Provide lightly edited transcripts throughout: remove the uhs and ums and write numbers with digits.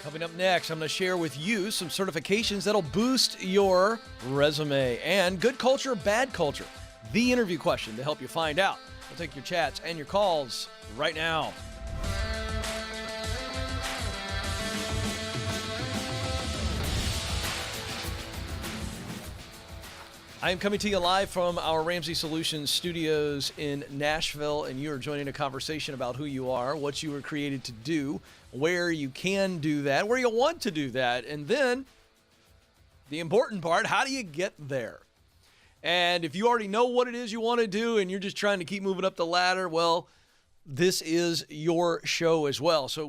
Coming up next, I'm going to share with you some certifications that'll boost your resume. And good culture, bad culture. The interview question to help you find out. We'll take your chats and your calls right now. I am coming to you live from our Ramsey Solutions studios in Nashville, and you are joining a conversation about who you are, what you were created to do, where you can do that, where you want to do that, and then the important part, how do you get there? And if you already know what it is you want to do and you're just trying to keep moving up the ladder, well, this is your show as well. So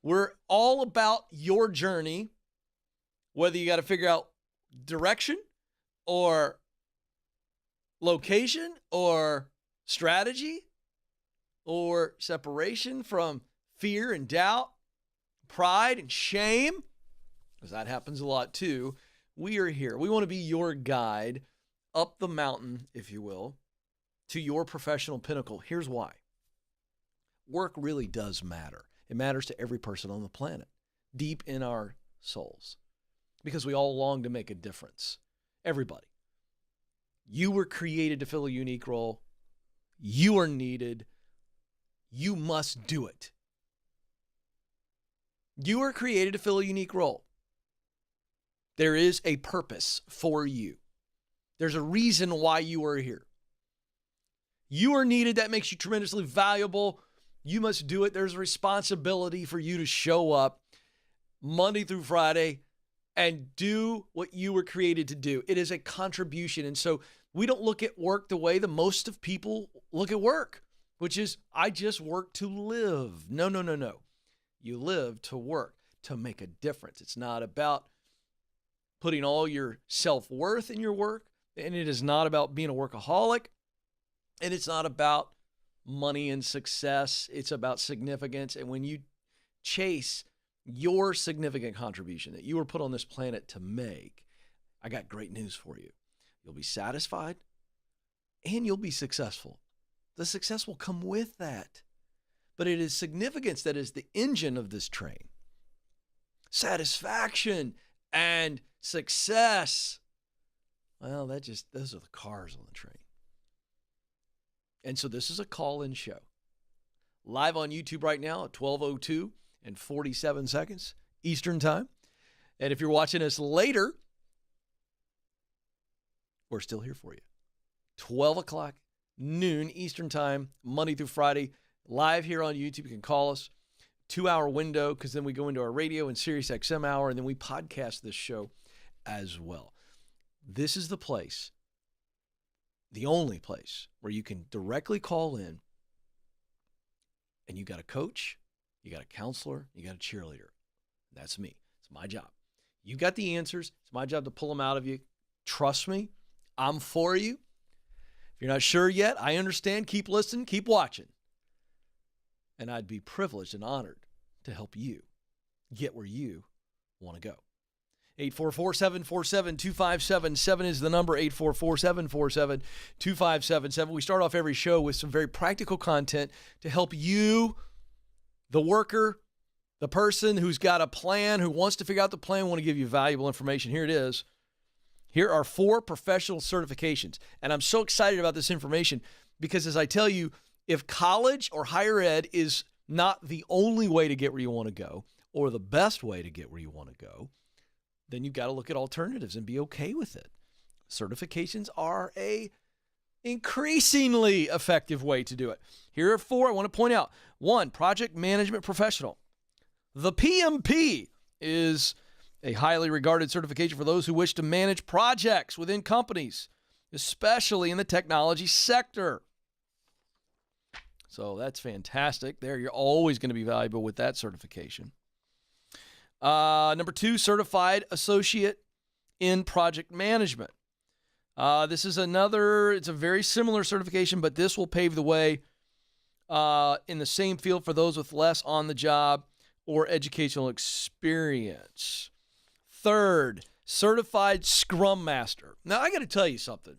we're all about your journey, whether you got to figure out direction or location or strategy or separation from fear and doubt, pride and shame, because that happens a lot too. We are here. We want to be your guide up the mountain, if you will, to your professional pinnacle. Here's why. Work really does matter. It matters to every person on the planet, deep in our souls, because we all long to make a difference. Everybody. You were created to fill a unique role. You are needed. You must do it. You are created to fill a unique role. There is a purpose for you. There's a reason why you are here. You are needed. That makes you tremendously valuable. You must do it. There's a responsibility for you to show up Monday through Friday and do what you were created to do. It is a contribution. And so we don't look at work the way the most of people look at work, which is, I just work to live. No. You live to work, to make a difference. It's not about putting all your self-worth in your work, and it is not about being a workaholic, and it's not about money and success. It's about significance. And when you chase your significant contribution that you were put on this planet to make, I got great news for you. You'll be satisfied and you'll be successful. The success will come with that. But it is significance that is the engine of this train. Satisfaction and success, well, those are the cars on the train. And so this is a call-in show. Live on YouTube right now at 12:02 and 47 seconds Eastern time. And if you're watching us later, we're still here for you. 12 o'clock, noon Eastern time, Monday through Friday, live here on YouTube. You can call us. 2-hour window, because then we go into our radio and Sirius XM hour, and then we podcast this show as well. This is the place, the only place, where you can directly call in, and you got a coach, you got a counselor, you got a cheerleader. That's me. It's my job. You got the answers. It's my job to pull them out of you. Trust me, I'm for you. If you're not sure yet, I understand. Keep listening, keep watching. And I'd be privileged and honored to help you get where you want to go. 844-747-2577 is the number, 844-747-2577. We start off every show with some very practical content to help you, the worker, the person who's got a plan, who wants to figure out the plan, want to give you valuable information. Here it is. Here are 4 professional certifications. And I'm so excited about this information because, as I tell you, if college or higher ed is not the only way to get where you want to go, or the best way to get where you want to go, then you've got to look at alternatives and be okay with it. Certifications are a increasingly effective way to do it. Here are 4 I want to point out. 1, project management professional. The PMP is a highly regarded certification for those who wish to manage projects within companies, especially in the technology sector. So that's fantastic. There, you're always going to be valuable with that certification. Number 2, certified associate in project management. This is it's a very similar certification, but this will pave the way in the same field for those with less on-the-job or educational experience. 3rd, certified Scrum Master. Now, I got to tell you something.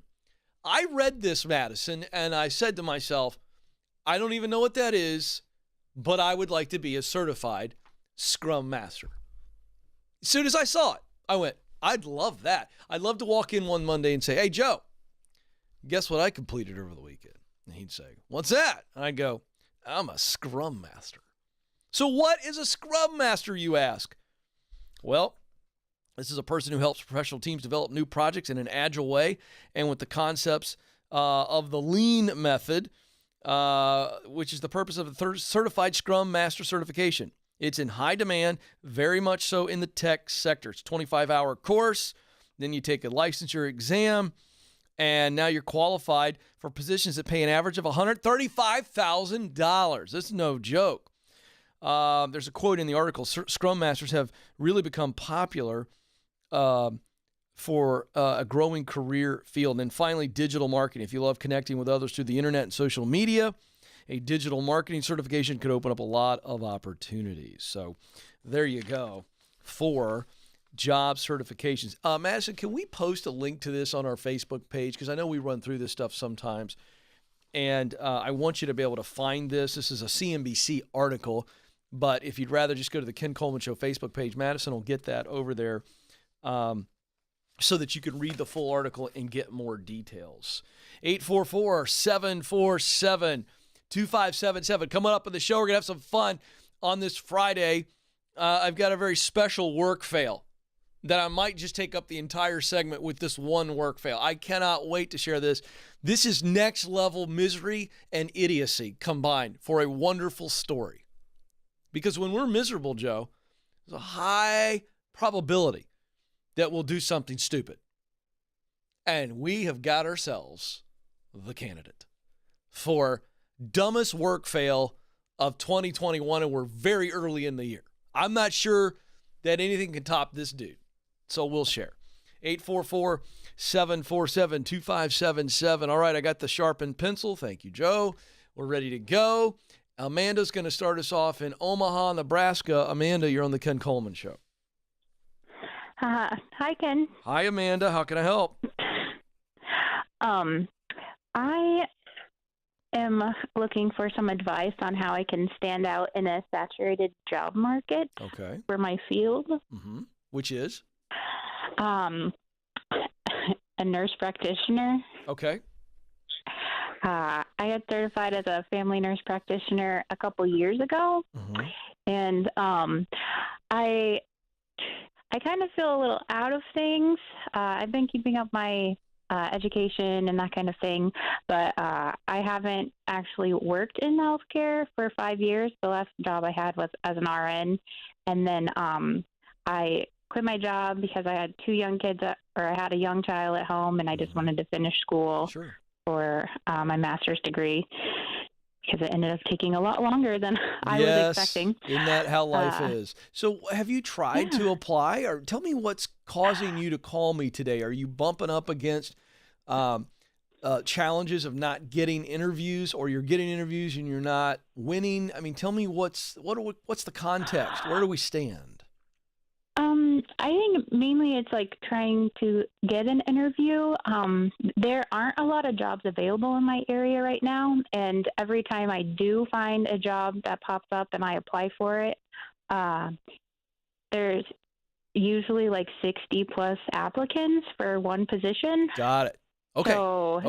I read this, Madison, and I said to myself, I don't even know what that is, but I would like to be a certified Scrum Master. As soon as I saw it, I went, I'd love that. I'd love to walk in one Monday and say, hey, Joe, guess what I completed over the weekend? And he'd say, what's that? And I'd go, I'm a Scrum Master. So what is a Scrum Master, you ask? Well, this is a person who helps professional teams develop new projects in an agile way and with the concepts of the lean method, which is the purpose of the certified Scrum Master certification. It's in high demand, very much so in the tech sector. It's a 25-hour course. Then you take a licensure exam, and now you're qualified for positions that pay an average of $135,000. This is no joke. There's a quote in the article, Scrum Masters have really become popular for a growing career field. And then finally, digital marketing. If you love connecting with others through the internet and social media, a digital marketing certification could open up a lot of opportunities. So there you go for job certifications. Madison, can we post a link to this on our Facebook page? Because I know we run through this stuff sometimes. And I want you to be able to find this. This is a CNBC article. But if you'd rather just go to the Ken Coleman Show Facebook page, Madison will get that over there so that you can read the full article and get more details. 844-747-2577. Coming up on the show, we're going to have some fun on this Friday. I've got a very special work fail that I might just take up the entire segment with this one work fail. I cannot wait to share this. This is next level misery and idiocy combined for a wonderful story. Because when we're miserable, Joe, there's a high probability that we'll do something stupid. And we have got ourselves the candidate for dumbest work fail of 2021, and we're very early in the year. I'm not sure that anything can top this dude, so we'll share. 844-747-2577. All right, I got the sharpened pencil. Thank you, Joe. We're ready to go. Amanda's going to start us off in Omaha, Nebraska. Amanda, you're on the Ken Coleman Show. Hi, Ken. Hi, Amanda. How can I help? I am looking for some advice on how I can stand out in a saturated job market for my field. Mm-hmm. Which is? A nurse practitioner. Okay. I got certified as a family nurse practitioner a couple years ago, and I kind of feel a little out of things. I've been keeping up my education and that kind of thing, but I haven't actually worked in healthcare for 5 years. The last job I had was as an RN, and then I quit my job because I had two young kids, or I had a young child at home, and I just wanted to finish school for my master's degree, because it ended up taking a lot longer than I was expecting. Isn't that how life is? So have you tried to apply? Or tell me what's causing you to call me today. Are you bumping up against challenges of not getting interviews, or you're getting interviews and you're not winning? I mean, tell me what's the context? Where do we stand? I think mainly it's like trying to get an interview. There aren't a lot of jobs available in my area right now, and every time I do find a job that pops up and I apply for it, there's usually like 60 plus applicants for one position. Got it. Okay. So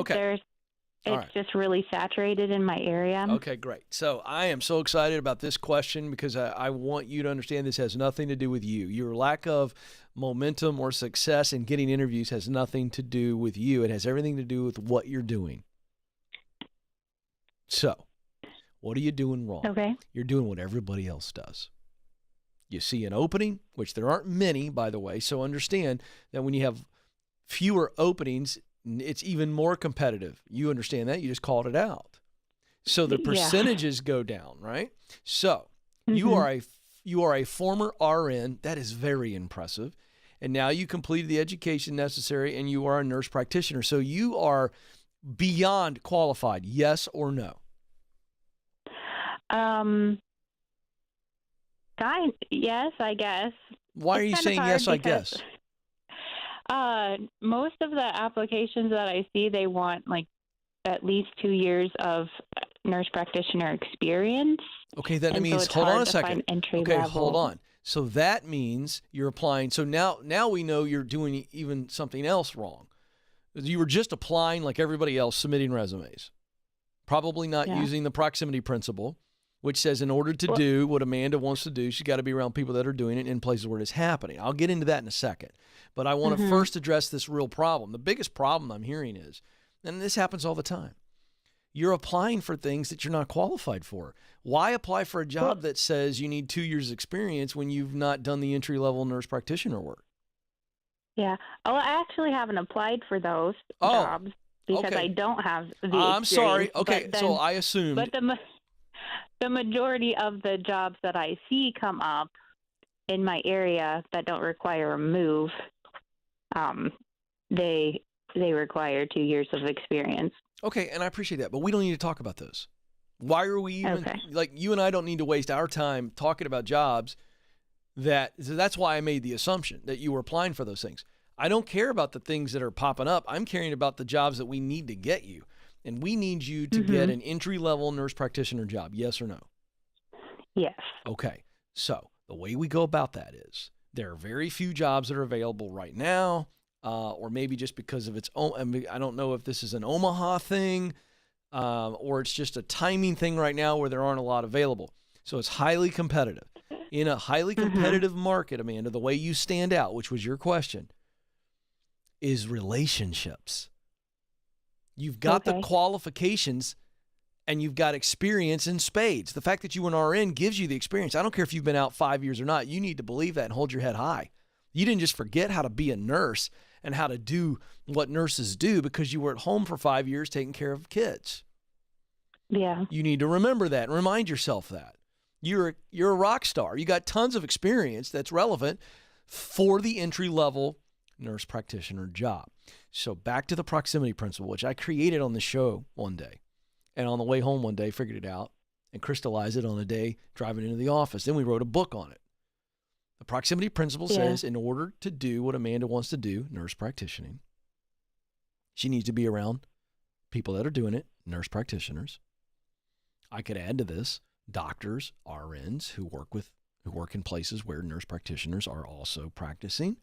it's just really saturated in my area. Okay, great. So I am so excited about this question because I want you to understand this has nothing to do with you. Your lack of momentum or success in getting interviews has nothing to do with you. It has everything to do with what you're doing. So what are you doing wrong? Okay. You're doing what everybody else does. You see an opening, which there aren't many, by the way, so understand that when you have fewer openings, it's even more competitive. You understand that? You just called it out. So the percentages go down, right? So you are a former RN. That is very impressive. And now you completed the education necessary, and you are a nurse practitioner. So you are beyond qualified, yes or no? Yes, I guess. Why are you saying yes, I guess? Most of the applications that I see, they want like at least 2 years of nurse practitioner experience. Okay, that and means, so hold on a to second. find entry Okay, level. hold on. So that means you're applying. So now we know you're doing even something else wrong. You were just applying like everybody else, submitting resumes. Probably not using the proximity principle, which says in order to do what Amanda wants to do, she's got to be around people that are doing it in places where it's happening. I'll get into that in a second. But I want to first address this real problem. The biggest problem I'm hearing is, and this happens all the time, you're applying for things that you're not qualified for. Why apply for a job that says you need 2 years experience when you've not done the entry-level nurse practitioner work? Yeah. Oh, I actually haven't applied for those jobs because I don't have the experience. I'm sorry. Okay, so I assumed. But the majority of the jobs that I see come up in my area that don't require a move, they require 2 years of experience. Okay, and I appreciate that, but we don't need to talk about those. Why are we even, like, you and I don't need to waste our time talking about jobs that's why I made the assumption that you were applying for those things. I don't care about the things that are popping up. I'm caring about the jobs that we need to get you, and we need you to get an entry-level nurse practitioner job, yes or no? Yes. Okay, so the way we go about that is there are very few jobs that are available right now, or maybe just because of its own, I don't know if this is an Omaha thing, or it's just a timing thing right now where there aren't a lot available. So it's highly competitive. In a highly competitive market, Amanda, the way you stand out, which was your question, is relationships. You've got the qualifications and you've got experience in spades. The fact that you were an RN gives you the experience. I don't care if you've been out 5 years or not. You need to believe that and hold your head high. You didn't just forget how to be a nurse and how to do what nurses do because you were at home for 5 years taking care of kids. Yeah. You need to remember that and remind yourself that. You're a rock star. You got tons of experience that's relevant for the entry-level nurse practitioner job. So back to the proximity principle, which I created on the show one day. And on the way home one day, figured it out and crystallized it on a day driving into the office. Then we wrote a book on it. The proximity principle says in order to do what Amanda wants to do, nurse practitioning, she needs to be around people that are doing it, nurse practitioners. I could add to this doctors, RNs who work in places where nurse practitioners are also practicing.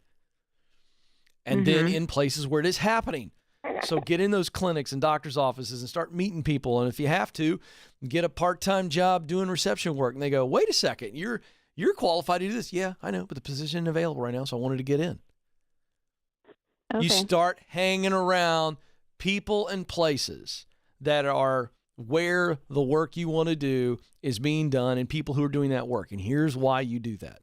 And then in places where it is happening. So get in those clinics and doctors' offices and start meeting people. And if you have to, get a part-time job doing reception work. And they go, wait a second, you're qualified to do this. Yeah, I know, but the position isn't available right now, so I wanted to get in. Okay. You start hanging around people and places that are where the work you want to do is being done and people who are doing that work. And here's why you do that.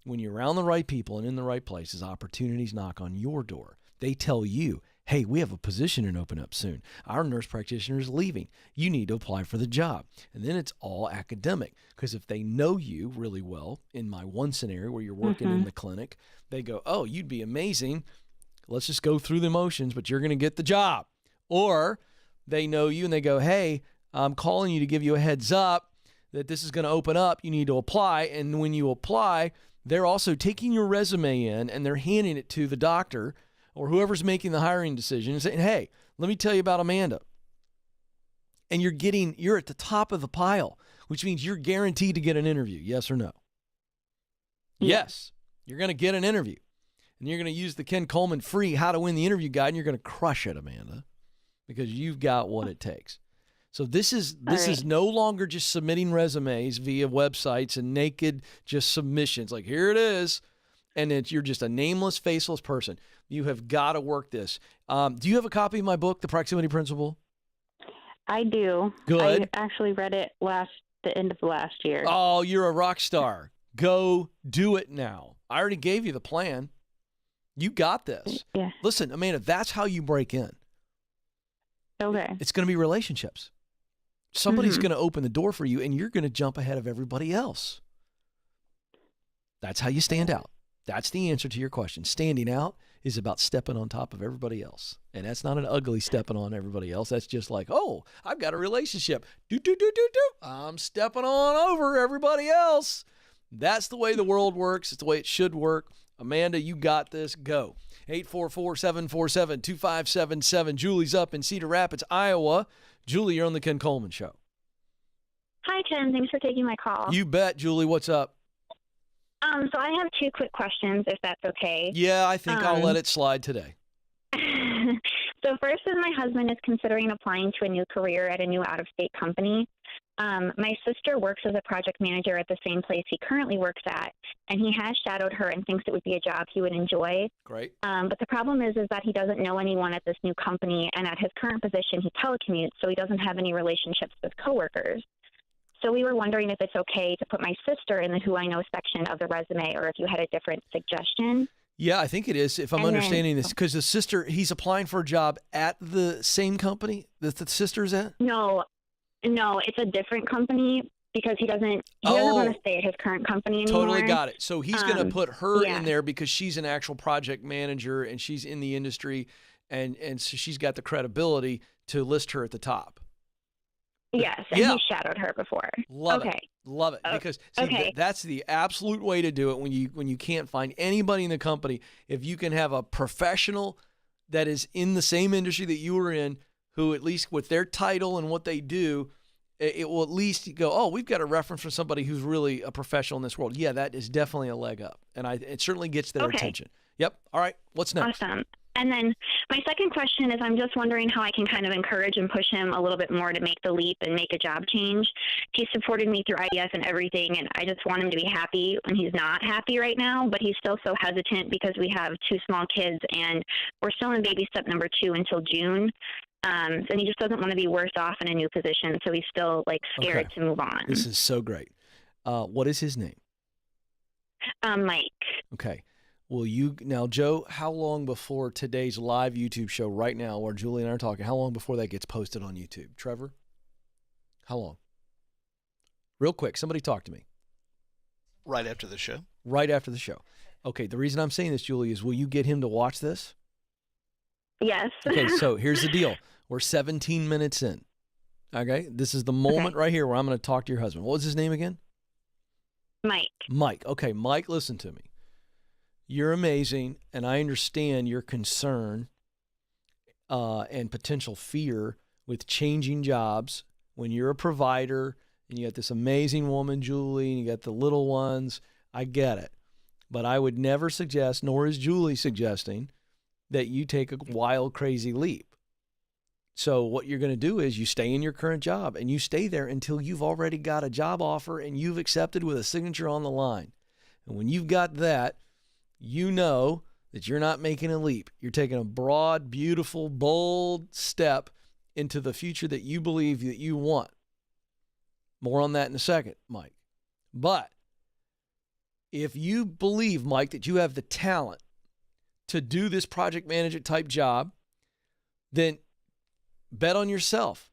When you're around the right people and in the right places, opportunities knock on your door. They tell you, hey, we have a position to open up soon. Our nurse practitioner is leaving. You need to apply for the job. And then it's all academic because if they know you really well, in my one scenario where you're working in the clinic, they go, oh, you'd be amazing. Let's just go through the motions, but you're going to get the job. Or they know you and they go, hey, I'm calling you to give you a heads up that this is going to open up. You need to apply. And when you apply, they're also taking your resume in and they're handing it to the doctor or whoever's making the hiring decision and saying, hey, let me tell you about Amanda. And you're at the top of the pile, which means you're guaranteed to get an interview. Yes or no? Yes. You're going to get an interview. And you're going to use the Ken Coleman free How to Win the Interview guide, and you're going to crush it, Amanda, because you've got what it takes. So this is no longer just submitting resumes via websites and naked just submissions. Like, here it is. And you're just a nameless, faceless person. You have got to work this. Do you have a copy of my book, The Proximity Principle? I do. Good. I actually read it the end of last year. Oh, you're a rock star. Go do it now. I already gave you the plan. You got this. Yeah. Listen, Amanda, that's how you break in. Okay. It's going to be relationships. Somebody's going to open the door for you, and you're going to jump ahead of everybody else. That's how you stand out. That's the answer to your question. Standing out is about stepping on top of everybody else. And that's not an ugly stepping on everybody else. That's just like, oh, I've got a relationship. I'm stepping on over everybody else. That's the way the world works. It's the way it should work. Amanda, you got this. Go. 844-747-2577. Julie's up in Cedar Rapids, Iowa. Julie, you're on the Ken Coleman Show. Hi, Ken. Thanks for taking my call. You bet, Julie. What's up? So I have two quick questions, if that's okay. Yeah, I think I'll let it slide today. So first is my husband is considering applying to a new career at a new out-of-state company. My sister works as a project manager at the same place he currently works at, and he has shadowed her and thinks it would be a job he would enjoy. Great. But the problem is that he doesn't know anyone at this new company, and at his current position, he telecommutes, so he doesn't have any relationships with coworkers. So we were wondering if it's okay to put my sister in the Who I Know section of the resume, or if you had a different suggestion. Yeah, I think it is, if I'm understanding this, because the sister, he's applying for a job at the same company that the sister's at? No, it's a different company because he doesn't want to stay at his current company anymore. Totally got it. So he's going to put her in there because she's an actual project manager and she's in the industry, and so she's got the credibility to list her at the top. Yes, and he shadowed her before. Love it. Because that's the absolute way to do it when you can't find anybody in the company. If you can have a professional that is in the same industry that you were in, who at least with their title and what they do, it will at least go, oh, we've got a reference from somebody who's really a professional in this world. Yeah, that is definitely a leg up. And it certainly gets their attention. Yep. All right. What's next? Awesome. And then my second question is, I'm just wondering how I can kind of encourage and push him a little bit more to make the leap and make a job change. He supported me through IDF and everything, and I just want him to be happy when he's not happy right now, but he's still so hesitant because we have two small kids, and we're still in baby step number 2 until June. And he just doesn't want to be worse off in a new position, so he's still scared to move on. This is so great. What is his name? Mike. Okay. Now, Joe, how long before today's live YouTube show right now where Julie and I are talking, how long before that gets posted on YouTube? Trevor? How long? Real quick, somebody talk to me. Right after the show. Right after the show. Okay, the reason I'm saying this, Julie, is will you get him to watch this? Yes. Okay, so here's the deal. We're 17 minutes in. Okay? This is the moment right here where I'm going to talk to your husband. What was his name again? Mike. Mike. Okay, Mike, listen to me. You're amazing, and I understand your concern and potential fear with changing jobs when you're a provider and you got this amazing woman, Julie, and you got the little ones. I get it. But I would never suggest, nor is Julie suggesting, that you take a wild, crazy leap. So what you're going to do is you stay in your current job, and you stay there until you've already got a job offer and you've accepted with a signature on the line. And when you've got that, you know that you're not making a leap. You're taking a broad, beautiful, bold step into the future that you believe that you want. More on that in a second, Mike. But if you believe, Mike, that you have the talent to do this project manager type job, then bet on yourself.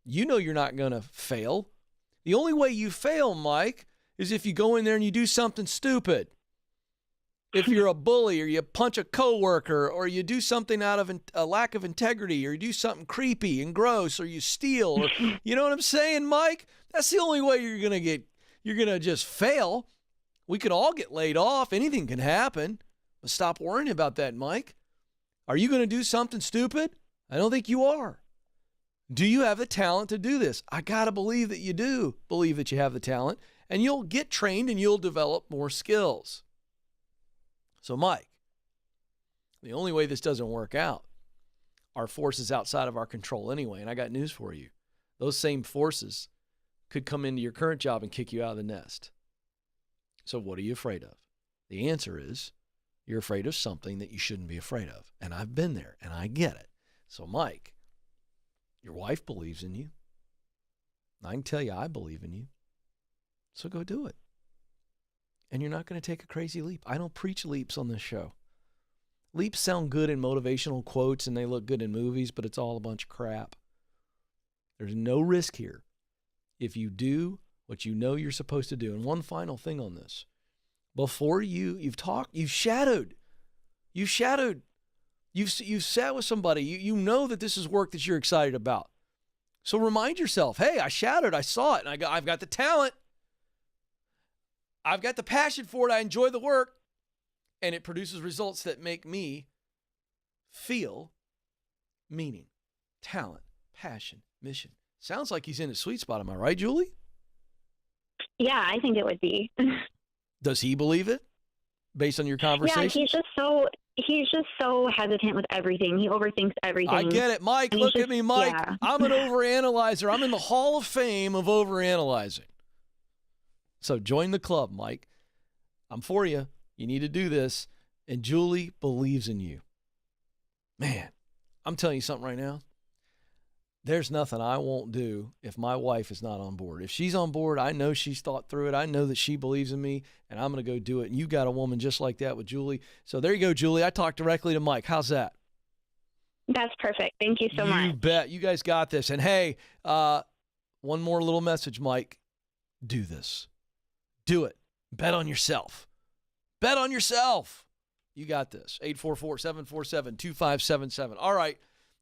You know you're not going to fail. The only way you fail, Mike, is if you go in there and you do something stupid. If you're a bully, or you punch a coworker, or you do something out of a lack of integrity, or you do something creepy and gross, or you steal, or you know what I'm saying, Mike? That's the only way you're going to just fail. We could all get laid off. Anything can happen. But stop worrying about that, Mike. Are you going to do something stupid? I don't think you are. Do you have the talent to do this? I got to believe that you do believe that you have the talent, and you'll get trained and you'll develop more skills. So, Mike, the only way this doesn't work out are forces outside of our control anyway. And I got news for you. Those same forces could come into your current job and kick you out of the nest. So what are you afraid of? The answer is you're afraid of something that you shouldn't be afraid of. And I've been there, and I get it. So, Mike, your wife believes in you. I can tell you I believe in you. So go do it. And you're not going to take a crazy leap. I don't preach leaps on this show. Leaps sound good in motivational quotes and they look good in movies, but it's all a bunch of crap. There's no risk here if you do what you know you're supposed to do. And one final thing on this. Before you've talked, you've shadowed. You've sat with somebody. You know that this is work that you're excited about. So remind yourself, hey, I shadowed, I saw it, and I've got the talent. I've got the passion for it. I enjoy the work, and it produces results that make me feel meaning, talent, passion, mission. Sounds like he's in his sweet spot. Am I right, Julie? Yeah, I think it would be. Does he believe it based on your conversation? Yeah, he's just so hesitant with everything. He overthinks everything. I get it. Mike, look at me, Mike. Yeah. I'm an overanalyzer. I'm in the Hall of Fame of overanalyzing. So join the club, Mike. I'm for you. You need to do this. And Julie believes in you. Man, I'm telling you something right now. There's nothing I won't do if my wife is not on board. If she's on board, I know she's thought through it. I know that she believes in me, and I'm going to go do it. And you got a woman just like that with Julie. So there you go, Julie. I talked directly to Mike. How's that? That's perfect. Thank you so much. You bet. You guys got this. And, hey, one more little message, Mike. Do this. Do it. Bet on yourself. Bet on yourself. You got this. 844-747-2577. All right.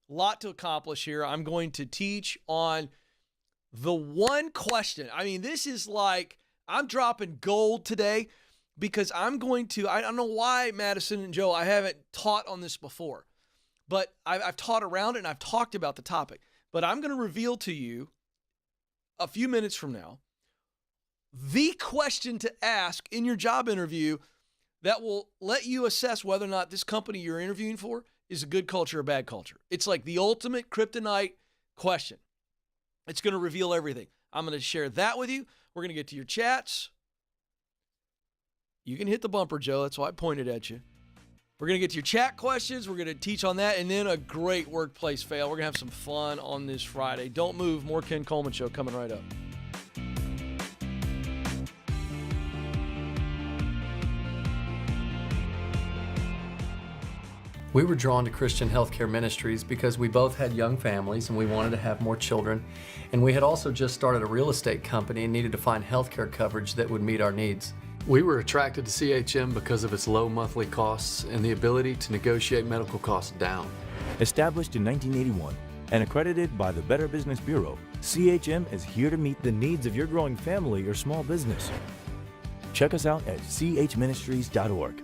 Lot to accomplish here. I'm going to teach on the one question. I mean, this is like, I'm dropping gold today because I'm going to, I don't know why, Madison and Joe, I haven't taught on this before, but I've taught around it and I've talked about the topic. But I'm going to reveal to you a few minutes from now the question to ask in your job interview that will let you assess whether or not this company you're interviewing for is a good culture or bad culture. It's like the ultimate kryptonite question. It's going to reveal everything. I'm going to share that with you. We're going to get to your chats. You can hit the bumper, Joe. That's why I pointed at you. We're going to get to your chat questions. We're going to teach on that. And then a great workplace fail. We're going to have some fun on this Friday. Don't move. More Ken Coleman Show coming right up. We were drawn to Christian Healthcare Ministries because we both had young families and we wanted to have more children. And we had also just started a real estate company and needed to find healthcare coverage that would meet our needs. We were attracted to CHM because of its low monthly costs and the ability to negotiate medical costs down. Established in 1981 and accredited by the Better Business Bureau, CHM is here to meet the needs of your growing family or small business. Check us out at chministries.org.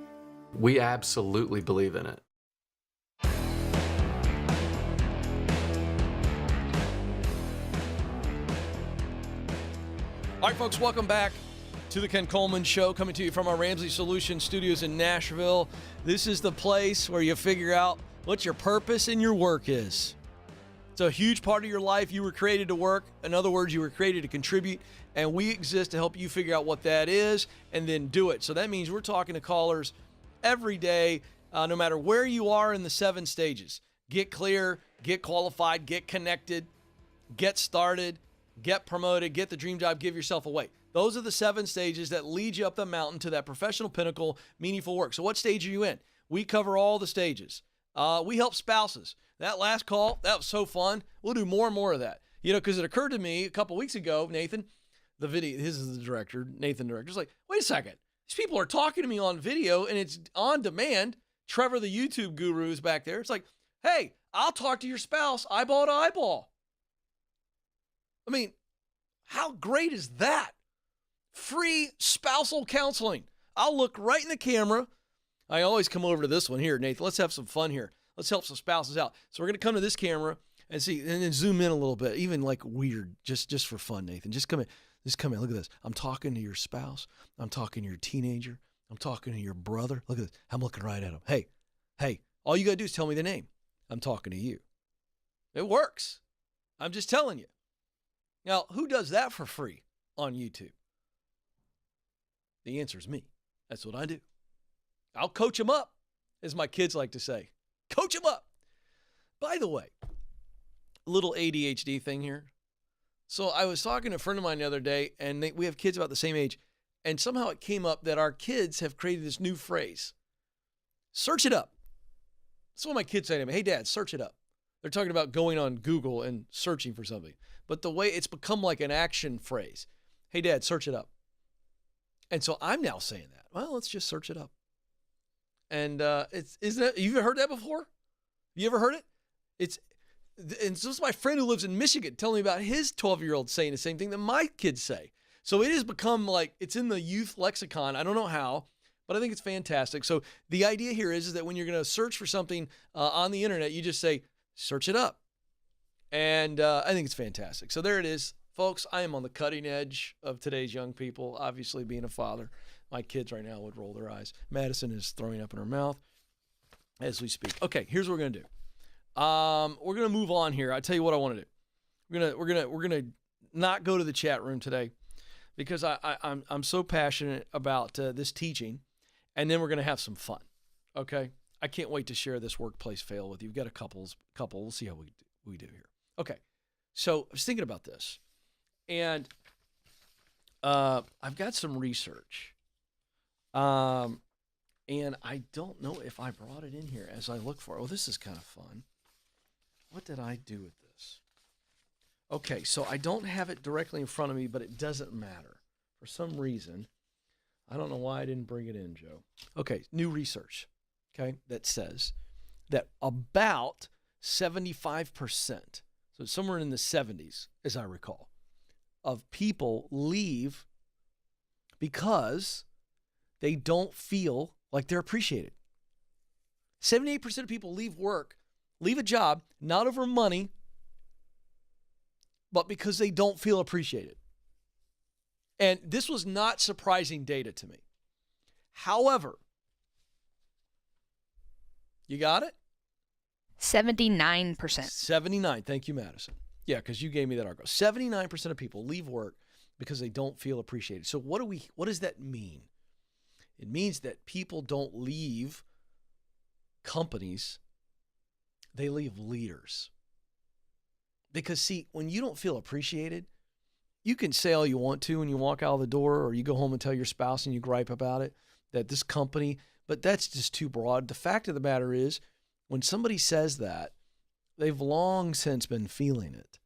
We absolutely believe in it. All right, folks, welcome back to the Ken Coleman Show, coming to you from our Ramsey Solutions studios in Nashville. This is the place where you figure out what your purpose in your work is. It's a huge part of your life. You were created to work. In other words, you were created to contribute, and we exist to help you figure out what that is and then do it. So that means we're talking to callers every day, no matter where you are in the 7 stages. Get clear, get qualified, get connected, get started, get promoted, get the dream job, give yourself away. Those are the 7 stages that lead you up the mountain to that professional pinnacle, meaningful work. So what stage are you in? We cover all the stages. We help spouses. That last call, that was so fun. We'll do more and more of that. You know, because it occurred to me a couple weeks ago, Nathan, the video, his is the director, Nathan, director's like, wait a second. These people are talking to me on video and it's on demand. Trevor, the YouTube guru, is back there. It's like, hey, I'll talk to your spouse eyeball to eyeball. I mean, how great is that? Free spousal counseling. I'll look right in the camera. I always come over to this one here, Nathan. Let's have some fun here. Let's help some spouses out. So we're going to come to this camera and see, and then zoom in a little bit, even like weird, just for fun, Nathan. Just come in. Look at this. I'm talking to your spouse. I'm talking to your teenager. I'm talking to your brother. Look at this. I'm looking right at him. Hey, all you got to do is tell me the name. I'm talking to you. It works. I'm just telling you. Now, who does that for free on YouTube? The answer is me. That's what I do. I'll coach them up, as my kids like to say. Coach them up. By the way, a little ADHD thing here. So I was talking to a friend of mine the other day, and we have kids about the same age, and somehow it came up that our kids have created this new phrase. Search it up. That's what my kids say to me. Hey, Dad, search it up. They're talking about going on Google and searching for something. But the way it's become like an action phrase. Hey, Dad, search it up. And so I'm now saying that. Well, let's just search it up. And you've heard that before? You ever heard it? And so it's my friend who lives in Michigan telling me about his 12-year-old saying the same thing that my kids say. So it has become like, it's in the youth lexicon. I don't know how, but I think it's fantastic. So the idea here is that when you're going to search for something on the internet, you just say, search it up. And I think it's fantastic. So there it is. Folks, I am on the cutting edge of today's young people. Obviously, being a father, my kids right now would roll their eyes. Madison is throwing up in her mouth as we speak. Okay, here's what we're going to do. We're going to move on here. I'll tell you what I want to do. We're gonna not go to the chat room today because I'm so passionate about this teaching, and then we're going to have some fun. Okay, I can't wait to share this workplace fail with you. We've got a couple. We'll see how we do here. Okay, so I was thinking about this, and I've got some research, and I don't know if I brought it in here as I look for it. Well, this is kind of fun. What did I do with this? Okay, so I don't have it directly in front of me, but it doesn't matter. For some reason, I don't know why I didn't bring it in, Joe. Okay, new research, okay, that says that about 75%, so somewhere in the 70s, as I recall, of people leave because they don't feel like they're appreciated. 78% of people leave a job, not over money, but because they don't feel appreciated. And this was not surprising data to me. However, you got it? 79%. 79. Thank you, Madison. Yeah, because you gave me that article. 79% of people leave work because they don't feel appreciated. So what does that mean? It means that people don't leave companies, they leave leaders. Because, see, when you don't feel appreciated, you can say all you want to when you walk out of the door, or you go home and tell your spouse and you gripe about it, that this company, but that's just too broad. The fact of the matter is, when somebody says that, they've long since been feeling it.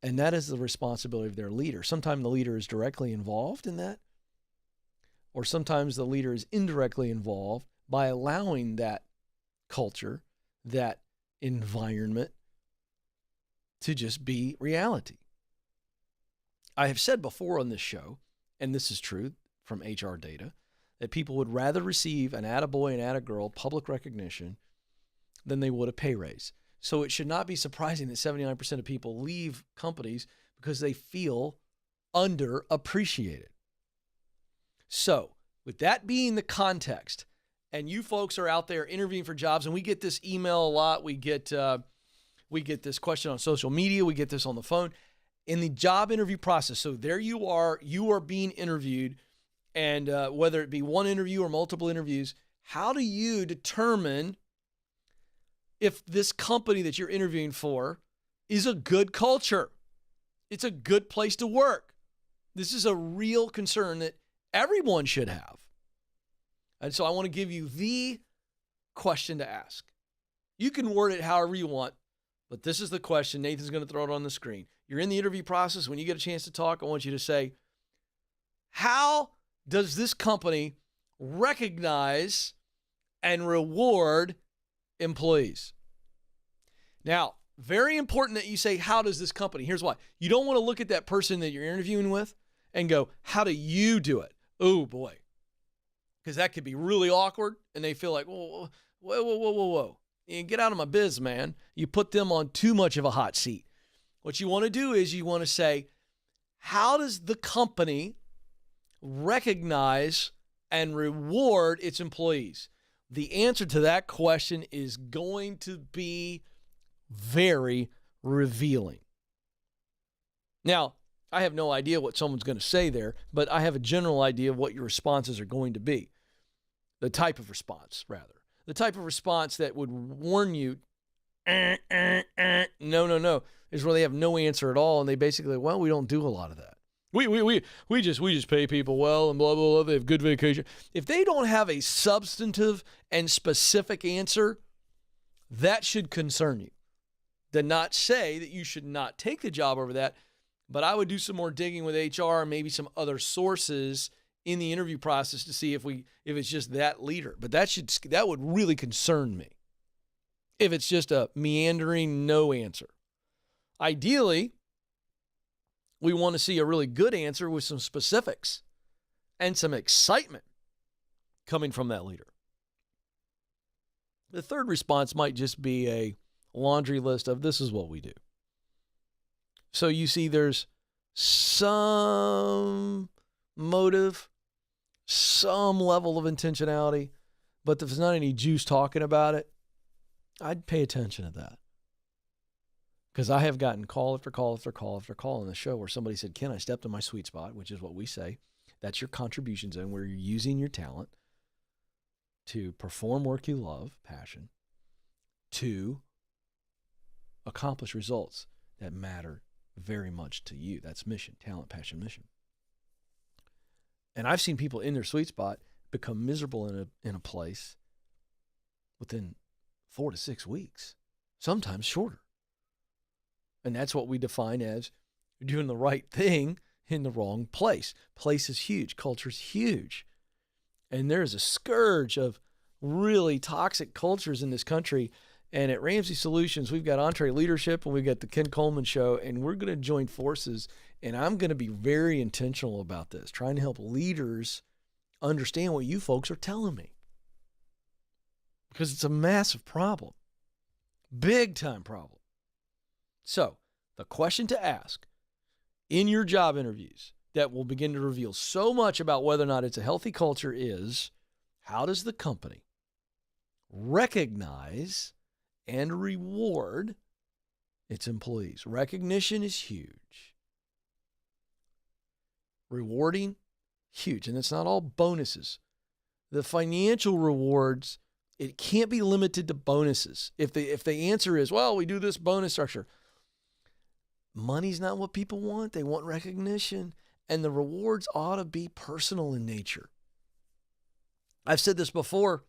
And that is the responsibility of their leader. Sometimes the leader is directly involved in that, or sometimes the leader is indirectly involved by allowing that culture, that environment, to just be reality. I have said before on this show, and this is true from HR data, that people would rather receive an attaboy and attagirl public recognition than they would a pay raise. So it should not be surprising that 79% of people leave companies because they feel underappreciated. So with that being the context, and you folks are out there interviewing for jobs, and we get this email a lot, we get this question on social media, we get this on the phone, in the job interview process. So there you are being interviewed, and whether it be one interview or multiple interviews, how do you determine if this company that you're interviewing for is a good culture? It's a good place to work. This is a real concern that everyone should have. And so I want to give you the question to ask. You can word it however you want, but this is the question. Nathan's going to throw it on the screen. You're in the interview process. When you get a chance to talk, I want you to say, how does this company recognize and reward employees? Now, very important that you say, how does this company? Here's why. You don't want to look at that person that you're interviewing with and go, how do you do it? Oh, boy. Because that could be really awkward, and they feel like, whoa. You get out of my biz, man. You put them on too much of a hot seat. What you want to do is you want to say, how does the company recognize and reward its employees? The answer to that question is going to be very revealing. Now, I have no idea what someone's going to say there, but I have a general idea of what your responses are going to be. The type of response, rather. The type of response that would warn you, no, is where they have no answer at all, and they basically, well, we don't do a lot of that. We just pay people well and blah, blah, blah. They have good vacation. If they don't have a substantive and specific answer, that should concern you. Then not say that you should not take the job over that, but I would do some more digging with HR and maybe some other sources in the interview process to see if it's just that leader. But that would really concern me if it's just a meandering no answer. Ideally, we want to see a really good answer with some specifics and some excitement coming from that leader. The third response might just be a laundry list of this is what we do. So you see there's some motive, some level of intentionality, but if there's not any juice talking about it, I'd pay attention to that. Because I have gotten call after call after call after call on the show where somebody said, Ken, I stepped in my sweet spot, which is what we say. That's your contribution zone where you're using your talent to perform work you love, passion, to accomplish results that matter very much to you. That's mission, talent, passion, mission. And I've seen people in their sweet spot become miserable in a place within 4 to 6 weeks, sometimes shorter. And that's what we define as doing the right thing in the wrong place. Place is huge. Culture is huge. And there's a scourge of really toxic cultures in this country. And at Ramsey Solutions, we've got Entree Leadership and we've got the Ken Coleman Show. And we're going to join forces. And I'm going to be very intentional about this, trying to help leaders understand what you folks are telling me. Because it's a massive problem. Big time problem. So, the question to ask in your job interviews that will begin to reveal so much about whether or not it's a healthy culture is, how does the company recognize and reward its employees? Recognition is huge. Rewarding, huge. And it's not all bonuses. The financial rewards, it can't be limited to bonuses. If the answer is, well, we do this bonus structure, money's not what people want. They want recognition. And the rewards ought to be personal in nature. I've said this before.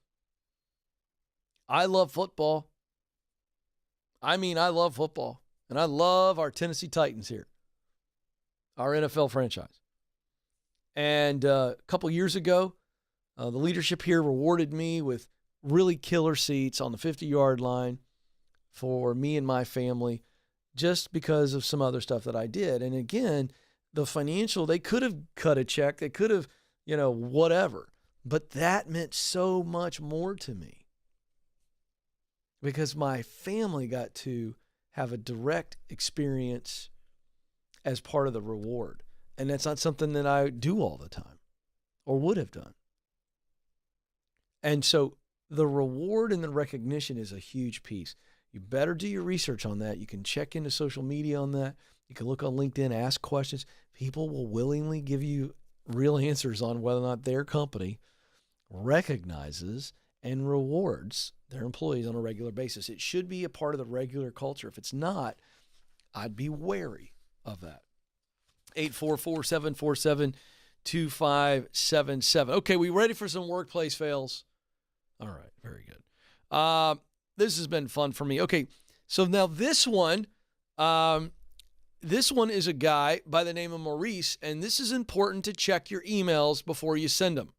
I love football. I love football. And I love our Tennessee Titans here, our NFL franchise. And a couple years ago, the leadership here rewarded me with really killer seats on the 50-yard line for me and my family, just because of some other stuff that I did. And again, the financial, they could have cut a check. They could have, whatever. But that meant so much more to me because my family got to have a direct experience as part of the reward. And that's not something that I do all the time or would have done. And so the reward and the recognition is a huge piece. You better do your research on that. You can check into social media on that. You can look on LinkedIn, ask questions. People will willingly give you real answers on whether or not their company recognizes and rewards their employees on a regular basis. It should be a part of the regular culture. If it's not, I'd be wary of that. 844-747-2577. Okay, we ready for some workplace fails? All right, very good. This has been fun for me. Okay, so now this one is a guy by the name of Maurice, and this is important to check your emails before you send them,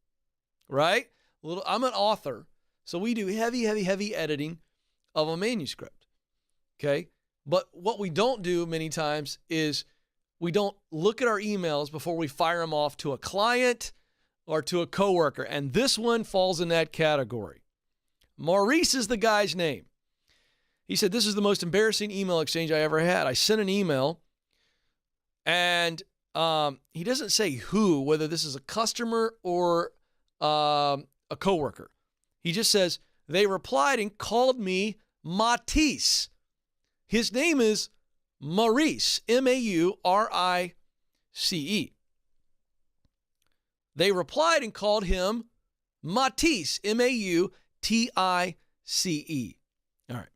right? I'm an author, so we do heavy editing of a manuscript, okay? But what we don't do many times is we don't look at our emails before we fire them off to a client or to a coworker, and this one falls in that category. Maurice is the guy's name. He said, this is the most embarrassing email exchange I ever had. I sent an email, and he doesn't say who, whether this is a customer or a coworker. He just says, they replied and called me Matisse. His name is Maurice, Maurice. They replied and called him Matisse, Matisse. All right.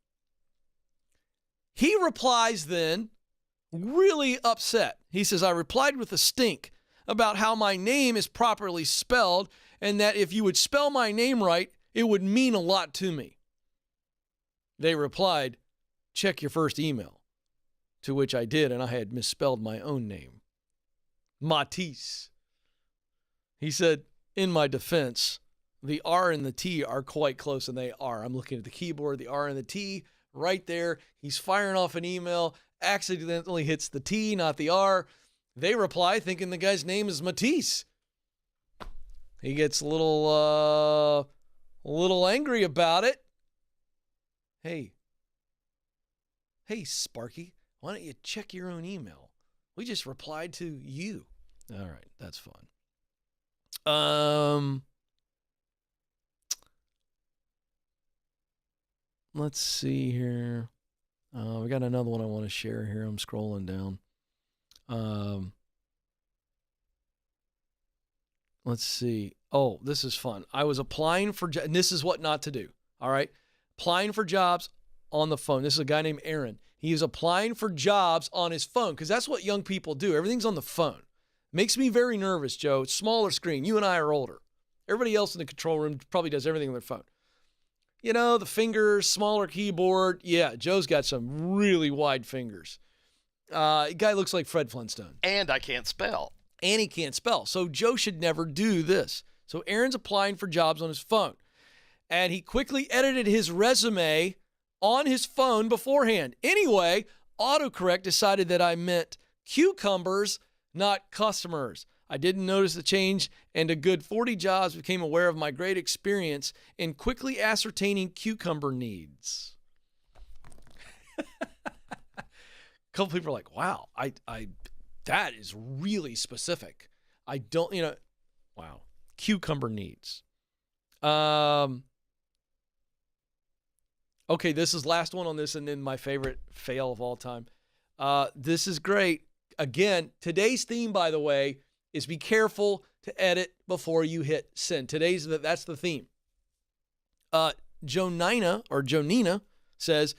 He replies then, really upset. He says, I replied with a stink about how my name is properly spelled and that if you would spell my name right, it would mean a lot to me. They replied, check your first email, to which I did, and I had misspelled my own name. Matisse. He said, in my defense, the R and the T are quite close, and they are. I'm looking at the keyboard, the R and the T right there. He's firing off an email, accidentally hits the T, not the R. They reply thinking the guy's name is Matisse. He gets a little angry about it. Hey, Sparky, why don't you check your own email? We just replied to you. All right, that's fun. Let's see here. We got another one I want to share here. I'm scrolling down. Let's see. Oh, this is fun. I was applying for, and this is what not to do. All right. Applying for jobs on the phone. This is a guy named Aaron. He is applying for jobs on his phone because that's what young people do. Everything's on the phone. Makes me very nervous, Joe. Smaller screen. You and I are older. Everybody else in the control room probably does everything on their phone. You know, the fingers, smaller keyboard. Yeah, Joe's got some really wide fingers. Guy looks like Fred Flintstone. And I can't spell. And he can't spell. So Joe should never do this. So Aaron's applying for jobs on his phone. And he quickly edited his resume on his phone beforehand. Anyway, autocorrect decided that I meant cucumbers, not customers. I didn't notice the change, and a good 40 jobs became aware of my great experience in quickly ascertaining cucumber needs. A couple people are like, wow, I that is really specific. I don't, wow. Cucumber needs. Okay, this is last one on this, and then my favorite fail of all time. This is great. Again, today's theme, by the way, is be careful to edit before you hit send. That's the theme. Jonina says,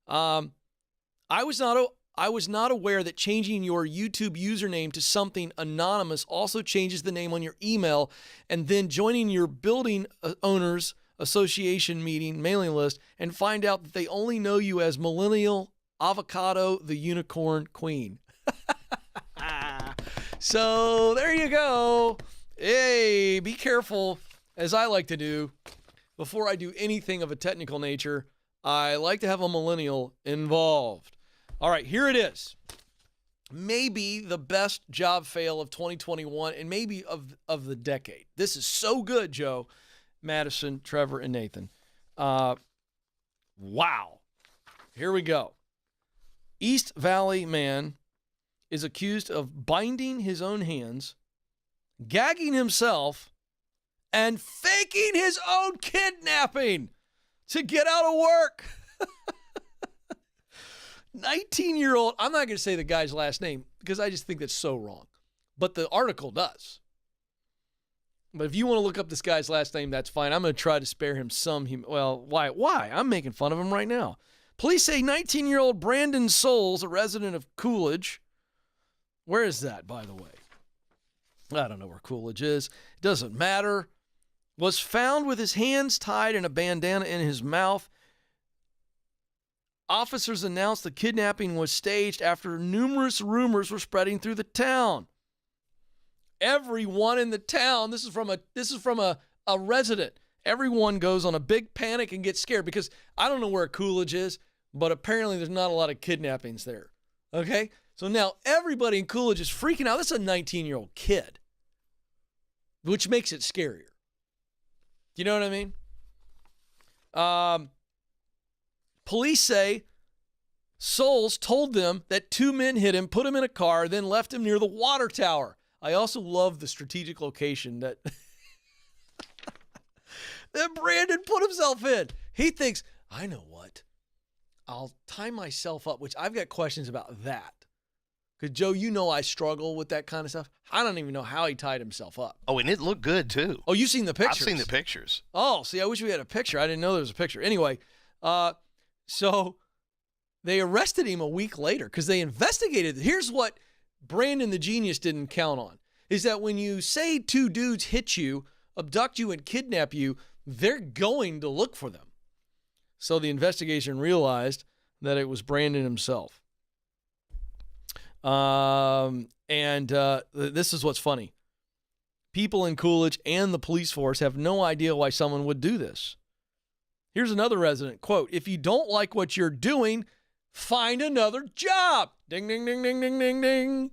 I was not aware that changing your YouTube username to something anonymous also changes the name on your email, and then joining your building owners association meeting mailing list and find out that they only know you as Millennial Avocado, the Unicorn Queen. So there you go. Hey, be careful, as I like to do. Before I do anything of a technical nature, I like to have a millennial involved. All right, here it is. Maybe the best job fail of 2021 and maybe of the decade. This is so good, Joe, Madison, Trevor, and Nathan. Wow. Here we go. East Valley man is accused of binding his own hands, gagging himself, and faking his own kidnapping to get out of work. 19-year-old, I'm not going to say the guy's last name because I just think that's so wrong. But the article does. But if you want to look up this guy's last name, that's fine. I'm going to try to spare him some. Why? I'm making fun of him right now. Police say 19-year-old Brandon Souls, a resident of Coolidge. Where is that, by the way? I don't know where Coolidge is. It doesn't matter. Was found with his hands tied and a bandana in his mouth. Officers announced the kidnapping was staged after numerous rumors were spreading through the town. Everyone in the town, this is from a resident. Everyone goes on a big panic and gets scared because I don't know where Coolidge is, but apparently there's not a lot of kidnappings there. Okay? So now everybody in Coolidge is freaking out. This is a 19-year-old kid, which makes it scarier. Do you know what I mean? Police say Souls told them that two men hit him, put him in a car, then left him near the water tower. I also love the strategic location that Brandon put himself in. He thinks, I know what. I'll tie myself up, which I've got questions about that. Because, Joe, you know I struggle with that kind of stuff. I don't even know how he tied himself up. Oh, and it looked good, too. Oh, you've seen the pictures? I've seen the pictures. Oh, see, I wish we had a picture. I didn't know there was a picture. Anyway, so they arrested him a week later because they investigated. Here's what Brandon the genius didn't count on, is that when you say two dudes hit you, abduct you, and kidnap you, they're going to look for them. So the investigation realized that it was Brandon himself. This is what's funny. People in Coolidge and the police force have no idea why someone would do this. Here's another resident, quote, if you don't like what you're doing, find another job. Ding, ding, ding, ding, ding, ding, ding.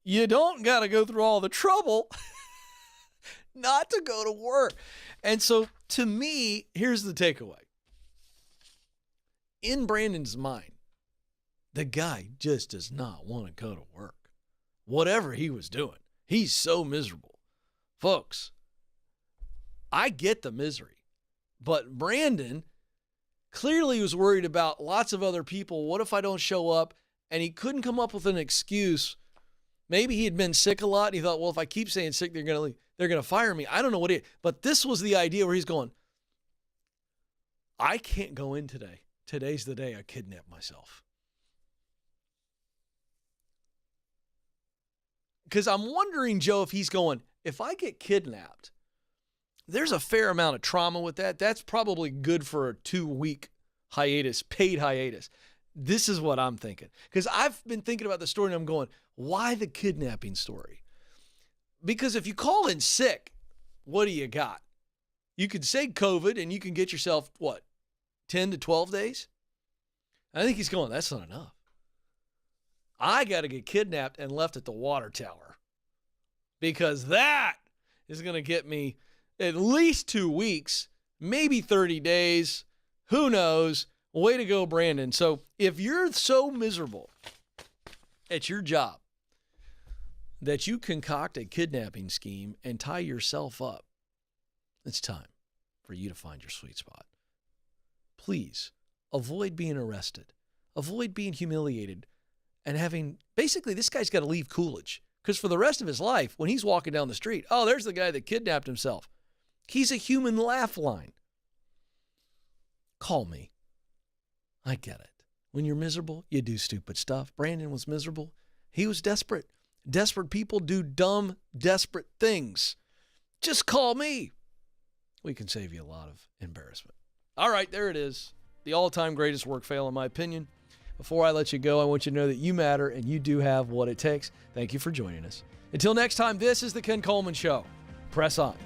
You don't got to go through all the trouble not to go to work. And so to me, here's the takeaway. In Brandon's mind, the guy just does not want to go to work. whatever he was doing. He's so miserable. Folks, I get the misery, but Brandon clearly was worried about lots of other people. What if I don't show up? And he couldn't come up with an excuse. Maybe he had been sick a lot. And he thought, well, if I keep saying sick, they're going to fire me. I don't know what it is. But this was the idea where he's going, I can't go in today. Today's the day I kidnap myself. Because I'm wondering, Joe, if he's going, if I get kidnapped, there's a fair amount of trauma with that. That's probably good for a 2-week hiatus, paid hiatus. This is what I'm thinking. Because I've been thinking about the story and I'm going, why the kidnapping story? Because if you call in sick, what do you got? You could say COVID and you can get yourself, 10 to 12 days? I think he's going, that's not enough. I got to get kidnapped and left at the water tower. Because that is going to get me at least 2 weeks, maybe 30 days. Who knows? Way to go, Brandon. So if you're so miserable at your job that you concoct a kidnapping scheme and tie yourself up, it's time for you to find your sweet spot. Please avoid being arrested. Avoid being humiliated and having, basically, this guy's got to leave Coolidge. Because for the rest of his life, when he's walking down the street, oh, there's the guy that kidnapped himself. He's a human laugh line. Call me. I get it. When you're miserable, you do stupid stuff. Brandon was miserable. He was desperate. Desperate people do dumb, desperate things. Just call me. We can save you a lot of embarrassment. All right, there it is. The all-time greatest work fail, in my opinion. Before I let you go, I want you to know that you matter and you do have what it takes. Thank you for joining us. Until next time, this is the Ken Coleman Show. Press on.